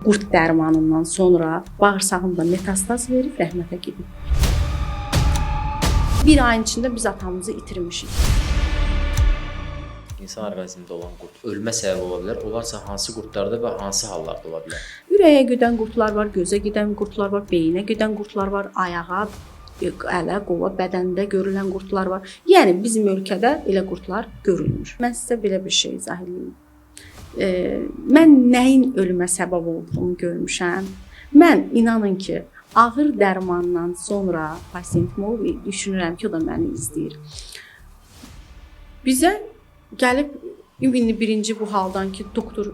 Qurd dərmanından sonra bağırsağımda metastaz verib rəhmətə gedib. Bir ayın içində biz atamızı itirmişik. İnsan orqanizmində olan qurd ölmə səbəbi ola bilər. Olarsa hansı qurdlarda və hansı hallarda ola bilər? Ürəyə gedən qurdlar var, gözə gedən qurdlar var, beyinə gedən qurdlar var, ayağa, ələ, qova, bədəndə görülən qurdlar var. Yəni bizim ölkədə elə qurdlar görülmür. Mən sizə belə bir şey izah edeyim. Mən nəyin ölümə səbəb olduğunu görmüşəm. Mən inanın ki, ağır dərmandan sonra pasiyentim düşünürəm ki, o da məni izləyir. Bizə gəlib ümumi birinci bu haldan ki, doktor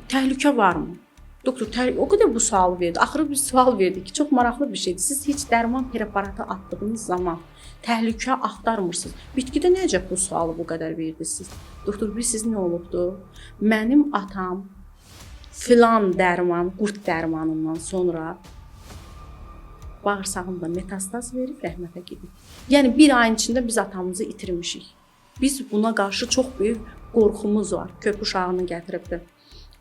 təhlükə varmı? Doktor o qədər bu sualı verdi. Axırı bir sual verdi ki, çox maraqlı bir şeydir. Siz heç dərman preparatı atdığınız zaman təhlükə axtarmırsınız. Bitkidə necə bu sualı bu qədər verdiniz? Doktor, siz nə olubdu? Mənim atam filan dərman, qurd dərmanından sonra bağırsağımda metastaz verib rəhmətə gedib. Yəni bir ayın içində biz atamızı itirmişik. Biz buna qarşı çox böyük qorxumuz var. Köp uşağını gətiribdi.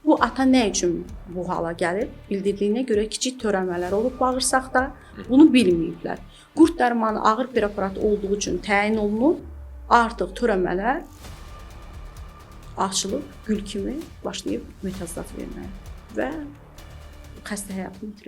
Bu ata nə üçün bu hala gəlib? Bildirdiyinə görə kiçik törəmələr olub bağırsaqda. Bunu bilməyiblər. Qurd dərmanı ağır preparat olduğu üçün təyin olunub. Artıq törəmələr açılıb, gül kimi başlayıb metastaz verməyə və xəstə həyatını itirib.